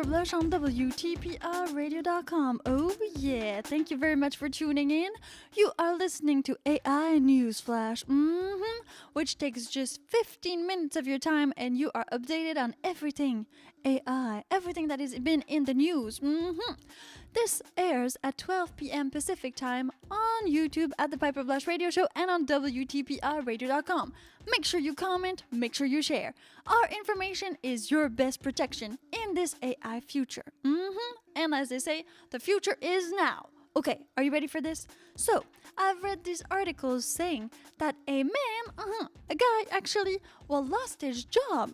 Blush on WTPRradio.com. Oh yeah, thank you very much for tuning in. You are listening to AI News Flash, which takes just 15 minutes of your time and you are updated on everything AI, everything that has been in the news. This airs at 12 p.m. Pacific time on YouTube at the Piper Blush Radio Show and on WTPRradio.com. Make sure you comment, make sure you share. Our information is your best protection in this AI future. And as they say, the future is now. Okay, are you ready for this? So, I've read these articles saying that a guy actually, lost his job.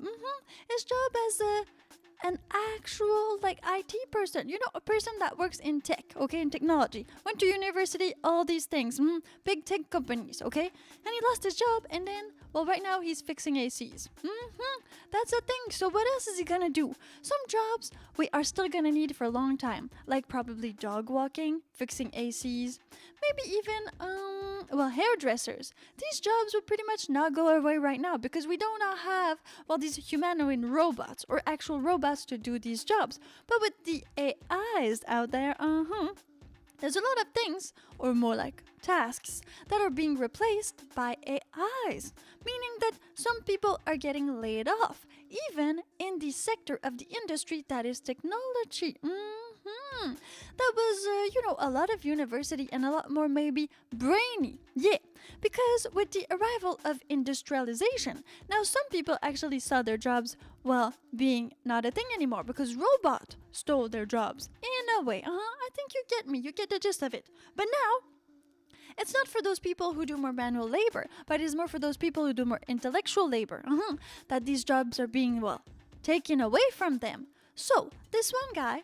His job as an actual IT person, a person that works in tech, in technology, went to university, all these things, big tech companies, and he lost his job, and then, right now he's fixing ACs. That's a thing. So what else is he gonna do? Some jobs we are still gonna need for a long time, like probably dog walking, fixing ACs, maybe even hairdressers. These jobs will pretty much not go away right now because we do not have these humanoid robots or actual robots to do these jobs. But with the AIs out there, there's a lot of things, or more like tasks, that are being replaced by AIs, meaning that some people are getting laid off, even in the sector of the industry that is technology. That was, a lot of university and a lot more maybe brainy. Yeah, because with the arrival of industrialization, now some people actually saw their jobs, being not a thing anymore because robot stole their jobs. In a way, I think you get me, you get the gist of it. But now, it's not for those people who do more manual labor, but it's more for those people who do more intellectual labor, that these jobs are being, taken away from them. So, this one guy,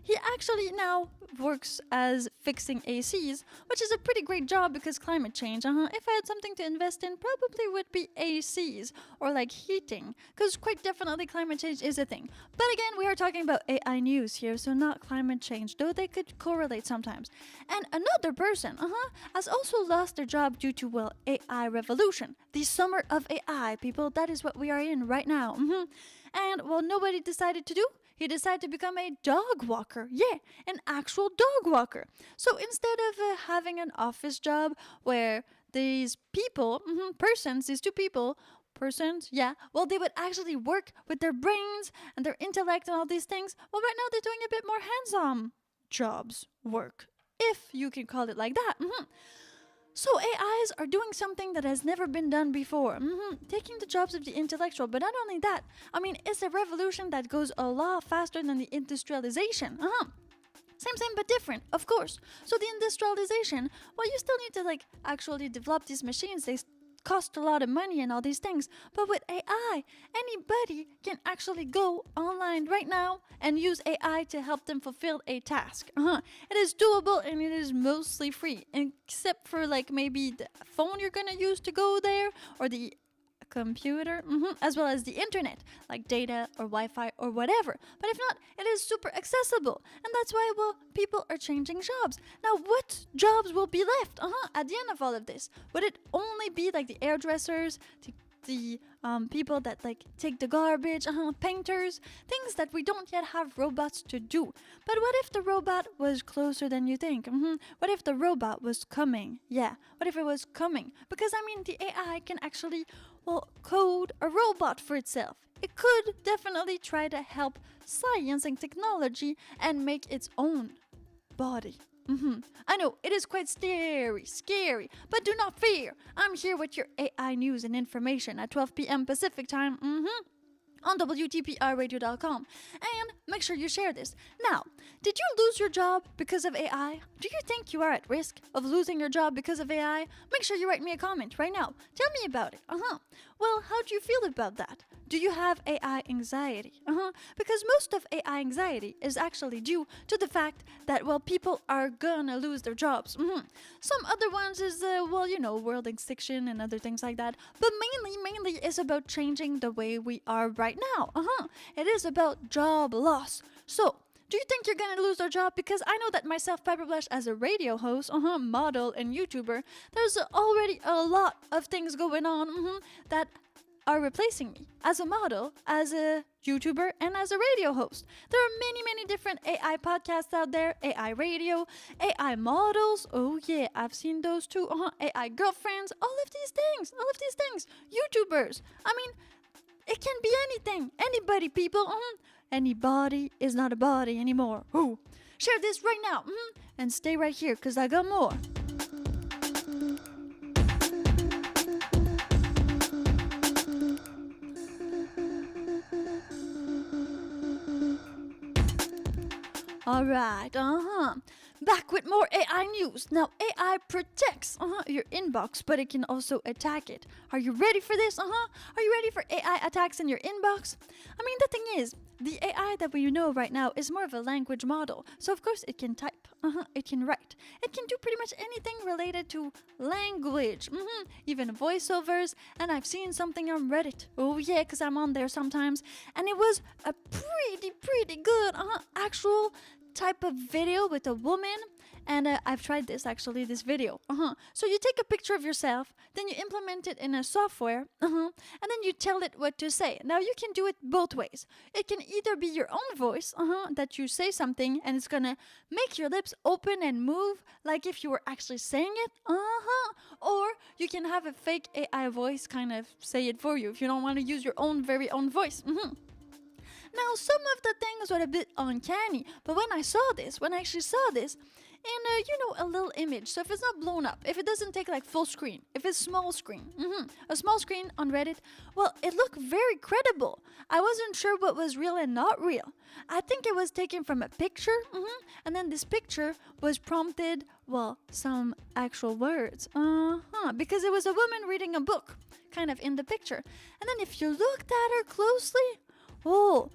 he actually now works as fixing ACs, which is a pretty great job because climate change, if I had something to invest in, probably would be ACs or heating, because quite definitely climate change is a thing. But again, we are talking about AI news here, so not climate change, though they could correlate sometimes. And another person, has also lost their job due to, AI revolution. The summer of AI, people, that is what we are in right now. And, nobody decided to do. He decided to become a dog walker. Yeah, an actual dog walker. So instead of having an office job where these people, these two people, they would actually work with their brains and their intellect and all these things. Right now they're doing a bit more hands-on work, if you can call it like that. So AIs are doing something that has never been done before, taking the jobs of the intellectual. But not only that, it's a revolution that goes a lot faster than the industrialization. Same but different, of course. So the industrialization, you still need to actually develop these machines. They cost a lot of money and all these things. But with AI, anybody can actually go online right now and use AI to help them fulfill a task. It is doable and it is mostly free, except for maybe the phone you're gonna use to go there, or the computer, as well as the internet, like data or Wi-Fi or whatever. But if not, it is super accessible, and that's why people are changing jobs. Now, what jobs will be left at the end of all of this? Would it only be the hairdressers, the people that take the garbage, painters, things that we don't yet have robots to do? But what if the robot was closer than you think? What if the robot was coming? Yeah, what if it was coming? Because the AI can actually code a robot for itself. It could definitely try to help science and technology and make its own body. I know, it is quite scary, but do not fear. I'm here with your AI news and information at 12 p.m. Pacific time, on WTPRradio.com. And make sure you share this. Now, did you lose your job because of AI? Do you think you are at risk of losing your job because of AI? Make sure you write me a comment right now. Tell me about it. Well, how do you feel about that? Do you have AI anxiety? Because most of AI anxiety is actually due to the fact that, people are gonna lose their jobs. Some other ones is, world extinction and other things like that. But mainly is about changing the way we are right now. It is about job loss. So, do you think you're gonna lose your job? Because I know that myself, Piper Blush, as a radio host, model, and YouTuber, there's already a lot of things going on that are replacing me as a model, as a YouTuber, and as a radio host. There are many, many different AI podcasts out there, AI radio, AI models. Oh yeah, I've seen those too. AI girlfriends, all of these things. YouTubers. I mean, it can be anything, anybody, people. Anybody is not a body anymore. Ooh. Share this right now, and stay right here, cause I got more. Alright, back with more AI news. Now, AI protects your inbox, but it can also attack it. Are you ready for this? Are you ready for AI attacks in your inbox? I mean, the thing is, the AI that we know right now is more of a language model. So, of course, it can type. It can write. It can do pretty much anything related to language. Even voiceovers. And I've seen something on Reddit. Oh, yeah, because I'm on there sometimes. And it was a pretty good actual type of video with a woman. And I've tried this video. So you take a picture of yourself, then you implement it in a software, and then you tell it what to say. Now you can do it both ways. It can either be your own voice, that you say something and it's gonna make your lips open and move like if you were actually saying it, or you can have a fake AI voice kind of say it for you if you don't want to use your own very own voice. Now, some of the things were a bit uncanny, but when I actually saw this, in a little image, so if it's not blown up, if it doesn't take like full screen, if it's small screen, a small screen on Reddit, well, it looked very credible. I wasn't sure what was real and not real. I think it was taken from a picture, and then this picture was prompted, well, some actual words, because it was a woman reading a book, kind of in the picture. And then if you looked at her closely, oh,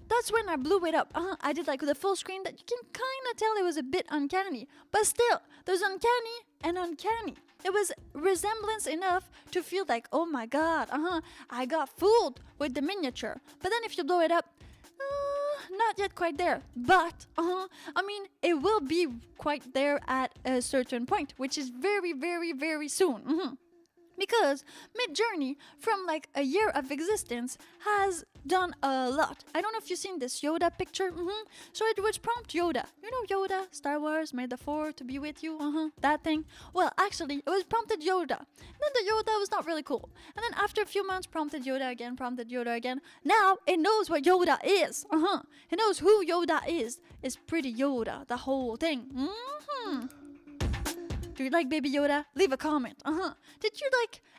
that's when I blew it up. I did like the full screen that you can kind of tell it was a bit uncanny. But still, there's uncanny and uncanny. It was resemblance enough to feel like, oh my god, I got fooled with the miniature. But then if you blow it up, not yet quite there. But, I mean, it will be quite there at a certain point, which is very, very, very soon. Because Midjourney, from like a year of existence, has done a lot. I don't know if you've seen this Yoda picture. So it was prompt Yoda. You know Yoda, Star Wars, May the Fourth to be with you, that thing. Well, actually, it was prompted Yoda. And then the Yoda was not really cool. And then after a few months, prompted Yoda again. Now, it knows what Yoda is. It knows who Yoda is. It's pretty Yoda, the whole thing. Do you like Baby Yoda? Leave a comment. Did you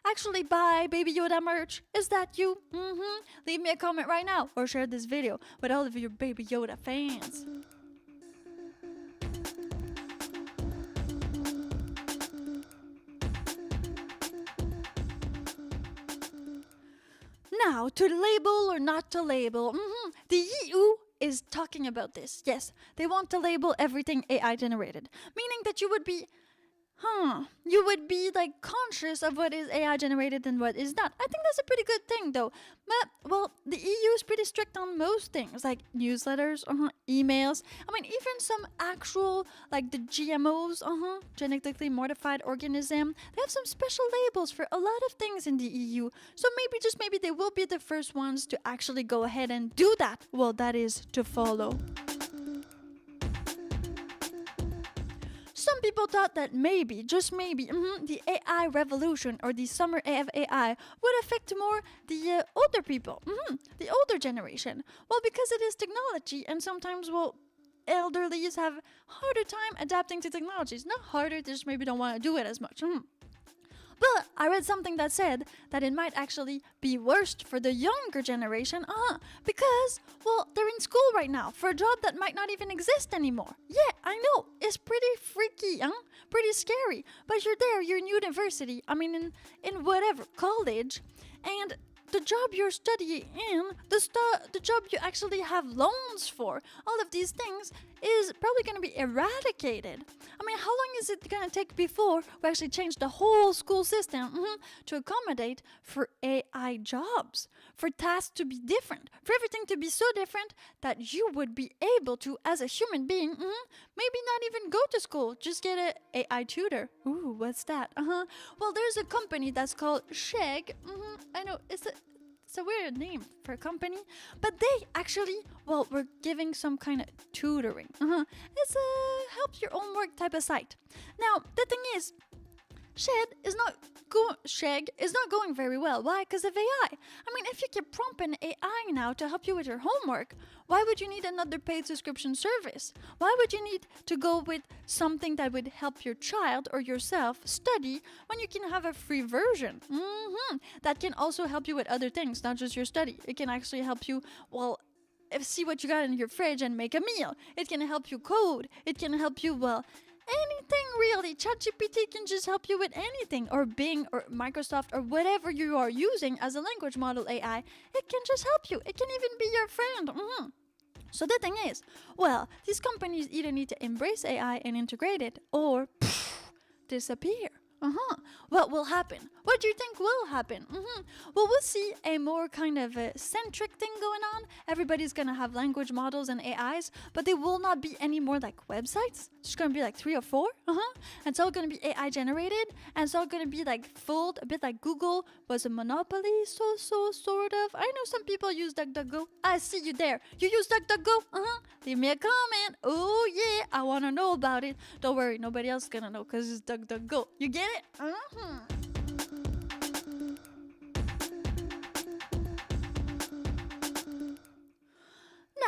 actually buy Baby Yoda merch? Is that you? Leave me a comment right now or share this video with all of your Baby Yoda fans. Now, to label or not to label. The EU is talking about this. Yes, they want to label everything AI generated, meaning that you would be conscious of what is AI generated and what is not. I think that's a pretty good thing though. But, well, the EU is pretty strict on most things, like newsletters, emails. I mean, even some actual, like the GMOs, genetically modified organism, they have some special labels for a lot of things in the EU. So maybe they will be the first ones to actually go ahead and do that. Well, that is to follow. Some people thought that maybe, just maybe, the AI revolution or the summer of AI would affect more the older people, the older generation. Well, because it is technology, and sometimes, elderlies have harder time adapting to technologies. Not harder, they just maybe don't want to do it as much. But I read something that said that it might actually be worse for the younger generation, because, they're in school right now for a job that might not even exist anymore. Yeah, I know, it's pretty freaky, pretty scary. But you're in university, in whatever, college, and the job you're studying in, the job you actually have loans for, all of these things is probably going to be eradicated. How long is it going to take before we actually change the whole school system to accommodate for AI jobs, for tasks to be different, for everything to be so different that you would be able to, as a human being, maybe not even go to school, just get an AI tutor. Ooh, what's that? Well, there's a company that's called Sheg. I know, it's a weird name for a company, but they actually, well, we're giving some kind of tutoring. It's a help your own work type of site. Now, the thing is, Sheg is not going very well. Why? Because of AI. I mean, if you can prompt an AI now to help you with your homework, why would you need another paid subscription service? Why would you need to go with something that would help your child or yourself study when you can have a free version? That can also help you with other things, not just your study. It can actually help you, well, see what you got in your fridge and make a meal. It can help you code. It can help you, well, anything really. ChatGPT can just help you with anything, or Bing or Microsoft or whatever you are using as a language model AI. It can just help you. It can even be your friend. So the thing is, well, these companies either need to embrace AI and integrate it, or disappear. What will happen? What do you think will happen? Well, we'll see a more kind of a centric thing going on. Everybody's gonna have language models and AIs, but they will not be any more like websites. It's gonna be like 3 or 4. And it's all gonna be AI generated, and it's all gonna be like fooled, a bit like Google was a monopoly, so sort of. I know some people use DuckDuckGo. I see you there. You use DuckDuckGo? Leave me a comment. Oh yeah, I wanna know about it. Don't worry, nobody else is gonna know because it's DuckDuckGo. You get it?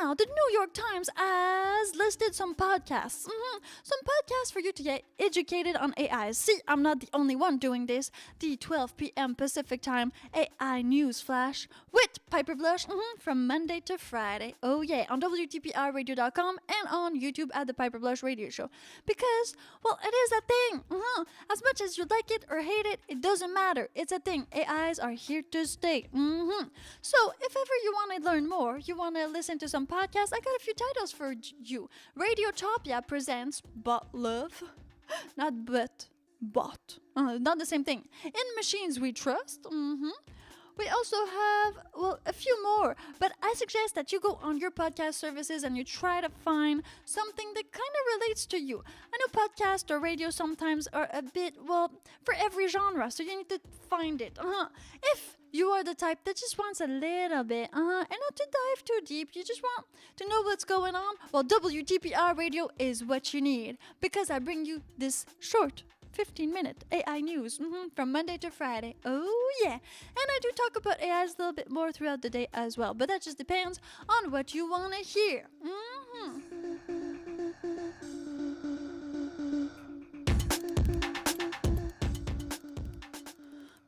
Now, the New York Times has listed some podcasts. Some podcasts for you to get educated on AI. See, I'm not the only one doing this. The 12 p.m. Pacific Time AI News Flash with Piper Blush from Monday to Friday. Oh yeah, on WTPRradio.com and on YouTube at the Piper Blush Radio Show. Because, well, it is a thing. As much as you like it or hate it, it doesn't matter. It's a thing. AIs are here to stay. So, if ever you want to learn more, you want to listen to some podcasts, I got a few titles for you. Radiotopia presents Bot Love. Not but, bot. Not the same thing. In Machines We Trust. We also have, well, a few more, but I suggest that you go on your podcast services and you try to find something that kind of relates to you. I know podcast or radio sometimes are a bit, well, for every genre, so you need to find it. If you are the type that just wants a little bit, and not to dive too deep, you just want to know what's going on, well, WTPR Radio is what you need, because I bring you this short 15-minute AI news from Monday to Friday. Oh yeah, and I do talk about AIs a little bit more throughout the day as well, but that just depends on what you want to hear.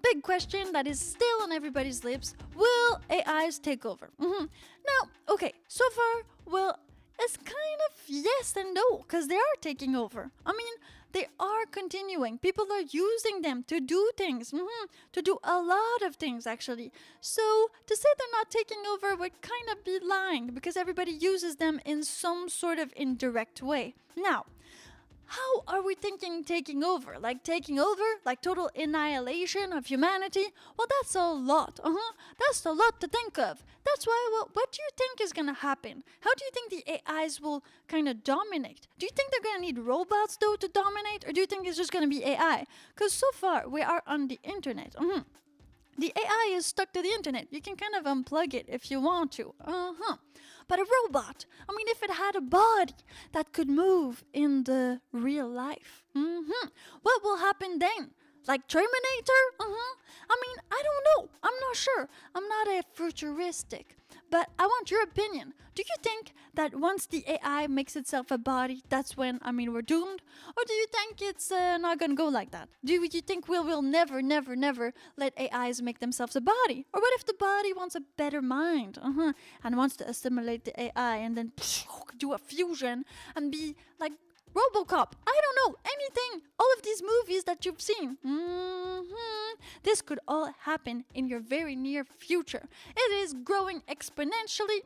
Big question that is still on everybody's lips: will AIs take over? Now, okay, so far, well, it's kind of yes and no, because they are taking over. I mean, they are continuing. People are using them to do things, to do a lot of things, actually. So to say they're not taking over would kind of be lying, because everybody uses them in some sort of indirect way. Now, how are we thinking taking over? Like taking over? Like total annihilation of humanity? Well, that's a lot. That's a lot to think of. That's why, well, what do you think is going to happen? How do you think the AIs will kind of dominate? Do you think they're going to need robots, though, to dominate? Or do you think it's just going to be AI? Because so far, we are on the internet. The AI is stuck to the internet. You can kind of unplug it if you want to. But a robot, I mean, if it had a body that could move in the real life, what will happen then? Like Terminator? I mean, I don't know. I'm not sure. I'm not a futuristic. But I want your opinion. Do you think that once the AI makes itself a body, that's when, I mean, we're doomed? Or do you think it's not going to go like that? Do you think we'll never let AIs make themselves a body? Or what if the body wants a better mind? And wants to assimilate the AI and then do a fusion and be like RoboCop, I don't know, anything, all of these movies that you've seen. This could all happen in your very near future. It is growing exponentially.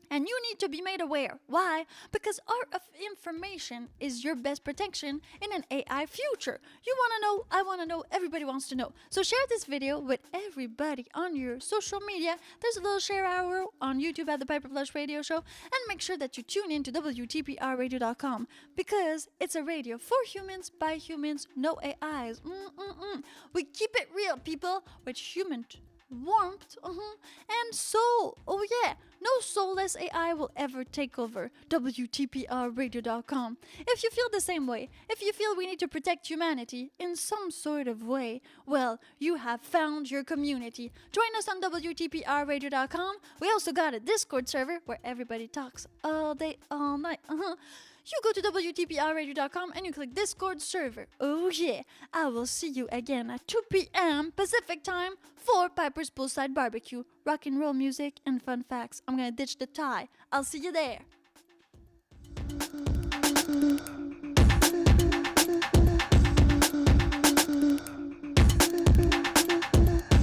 And you need to be made aware. Why? Because our information is your best protection in an AI future. You want to know, I want to know, everybody wants to know. So share this video with everybody on your social media. There's a little share arrow on YouTube at the Piper Plush Radio Show. And make sure that you tune in to WTPRradio.com because it's a radio for humans, by humans, no AIs. We keep it real, people, with human warmth and soul. Oh yeah, no soulless AI will ever take over. WTPRradio.com. If you feel the same way, if you feel we need to protect humanity in some sort of way, well, you have found your community. Join us on WTPRradio.com. We also got a Discord server where everybody talks all day, all night. You go to WTPRradio.com and you click Discord server. Oh yeah, I will see you again at 2 p.m. Pacific time for Piper's Poolside Barbecue, rock and roll music, and fun facts. I'm gonna ditch the tie. I'll see you there.